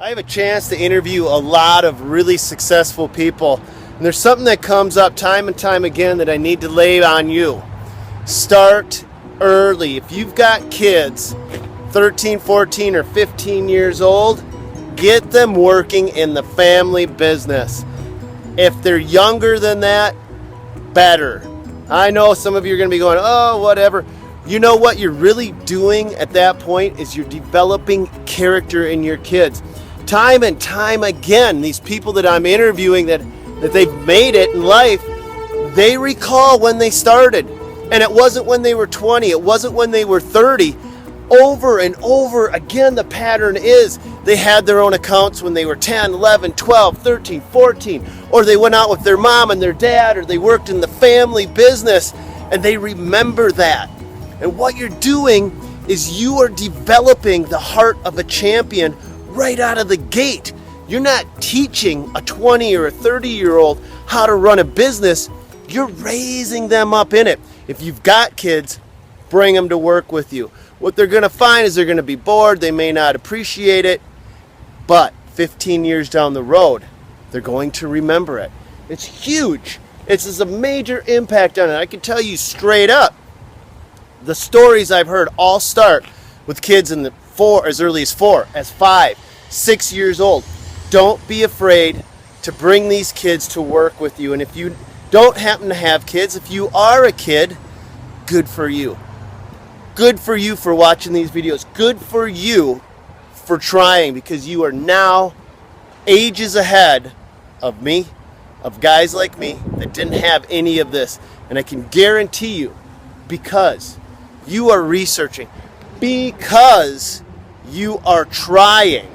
I have a chance to interview a lot of really successful people, and there's something that comes up time and time again that I need to lay on you. Start early. If you've got kids 13, 14, or 15 years old, get them working in the family business. If they're younger than that, better. I know some of you are going to be going, oh, whatever. You know what you're really doing at that point is you're developing character in your kids. Time and time again, these people that I'm interviewing that they've made it in life, they recall when they started. And it wasn't when they were 20, it wasn't when they were 30. Over and over again, the pattern is they had their own accounts when they were 10, 11, 12, 13, 14, or they went out with their mom and their dad, or they worked in the family business, and they remember that. And what you're doing is you are developing the heart of a champion right out of the gate. You're not teaching a 20 or a 30-year-old how to run a business. You're raising them up in it. If you've got kids, bring them to work with you. What they're going to find is they're going to be bored. They may not appreciate it. But 15 years down the road, they're going to remember it. It's huge. It's a major impact on it. I can tell you straight up, the stories I've heard all start with kids in the as early as 4, as 5, 6 years old. Don't be afraid to bring these kids to work with you. And if you don't happen to have kids, if you are a kid, good for you. Good for you for watching these videos. Good for you for trying, because you are now ages ahead of me, of guys like me that didn't have any of this. And I can guarantee you, because you are researching, because you are trying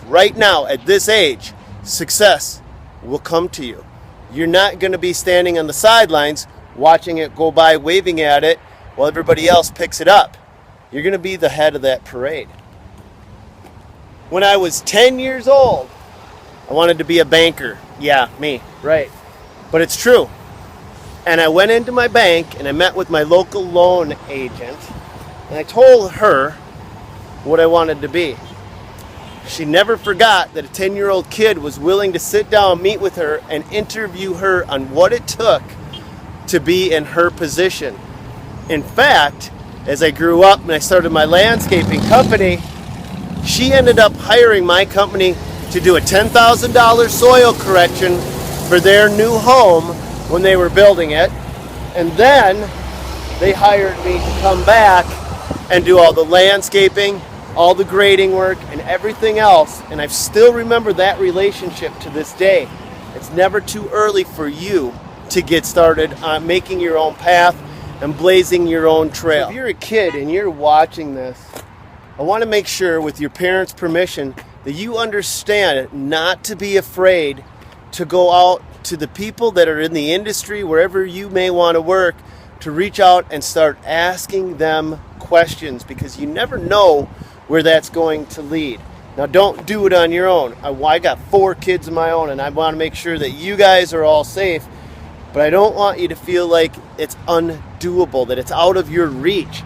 right now at this age, success will come to you. You're not going to be standing on the sidelines watching it go by, waving at it while everybody else picks it up. You're going to be the head of that parade. When I was 10 years old, I wanted to be a banker. Yeah, me, right. But it's true. And I went into my bank and I met with my local loan agent, and I told her what I wanted to be. She never forgot that a 10-year-old kid was willing to sit down, meet with her, and interview her on what it took to be in her position. In fact, as I grew up and I started my landscaping company, she ended up hiring my company to do a $10,000 soil correction for their new home when they were building it. And then they hired me to come back and do all the landscaping, all the grading work, and everything else. And I still remember that relationship to this day. It's never too early for you to get started on making your own path and blazing your own trail. So if you're a kid and you're watching this, I want to make sure, with your parents' permission, that you understand not to be afraid to go out to the people that are in the industry, wherever you may want to work, to reach out and start asking them questions, because you never know where that's going to lead. Now, don't do it on your own. I got 4 kids of my own, and I want to make sure that you guys are all safe, but I don't want you to feel like it's undoable, that it's out of your reach.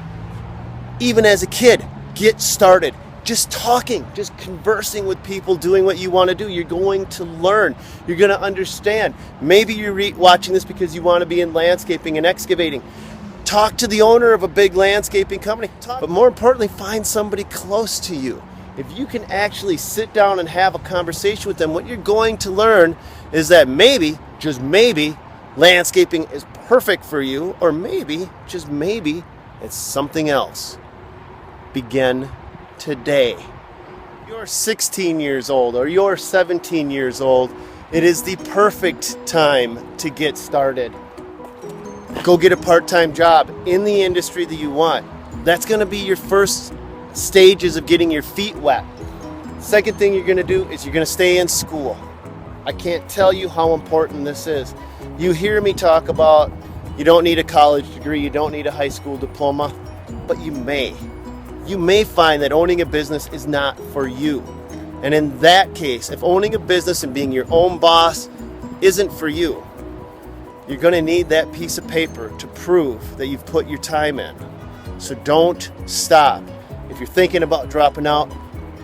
Even as a kid, get started. Just talking, just conversing with people, doing what you want to do. You're going to learn. You're going to understand. Maybe you're watching this because you want to be in landscaping and excavating. Talk to the owner of a big landscaping company. But more importantly, find somebody close to you. If you can actually sit down and have a conversation with them, what you're going to learn is that maybe, just maybe, landscaping is perfect for you, or maybe, just maybe, it's something else. Begin today. If you're 16 years old or you're 17 years old, it is the perfect time to get started. Go get a part-time job in the industry that you want. That's going to be your first stages of getting your feet wet. Second thing you're going to do is you're going to stay in school. I can't tell you how important this is. You hear me talk about you don't need a college degree, you don't need a high school diploma, but you may. You may find that owning a business is not for you. And in that case, if owning a business and being your own boss isn't for you, you're going to need that piece of paper to prove that you've put your time in. So don't stop. If you're thinking about dropping out,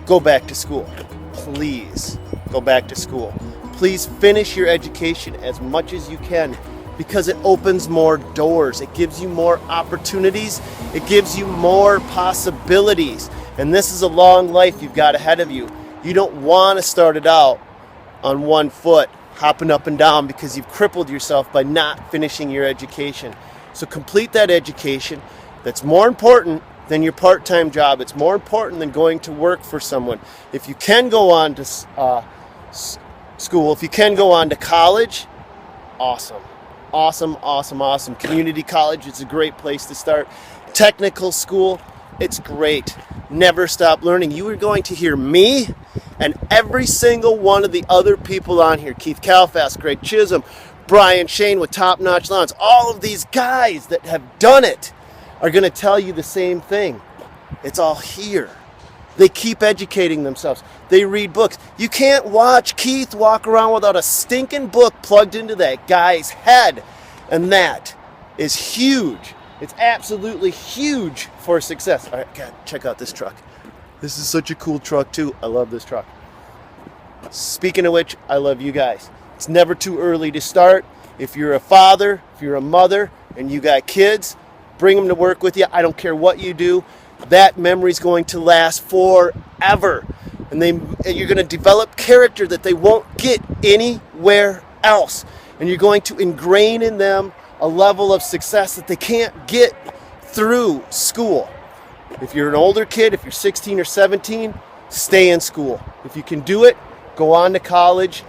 go back to school. please go back to school. Please finish your education as much as you can, because it opens more doors. It gives you more opportunities. It gives you more possibilities. And this is a long life you've got ahead of you. You don't want to start it out on one foot, hopping up and down, because you've crippled yourself by not finishing your education. So complete that education. That's more important than your part-time job. It's more important than going to work for someone. If you can go on to school, if you can go on to college, awesome. Awesome. Community college, it's a great place to start. Technical school, it's great. Never stop learning. You are going to hear me and every single one of the other people on here, Keith Calfast, Greg Chisholm, Brian Shane with Top Notch Lawns, all of these guys that have done it are going to tell you the same thing. It's all here. They keep educating themselves. They read books. You can't watch Keith walk around without a stinking book plugged into that guy's head. And that is huge. It's absolutely huge for success. All right, God, check out this truck. This is such a cool truck too. I love this truck. Speaking of which, I love you guys. It's never too early to start. If you're a father, if you're a mother, and you got kids, bring them to work with you. I don't care what you do. That memory's going to last forever. And you're going to develop character that they won't get anywhere else. And you're going to ingrain in them a level of success that they can't get through school. If you're an older kid, if you're 16 or 17, stay in school. If you can do it, go on to college.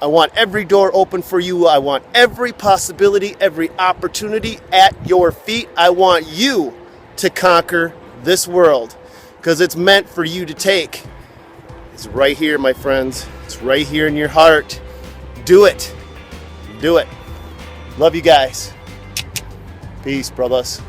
I want every door open for you. I want every possibility, every opportunity at your feet. I want you to conquer this world, because it's meant for you to take. It's right here, my friends. It's right here in your heart. Do it. Do it. Love you guys. Peace, brothers.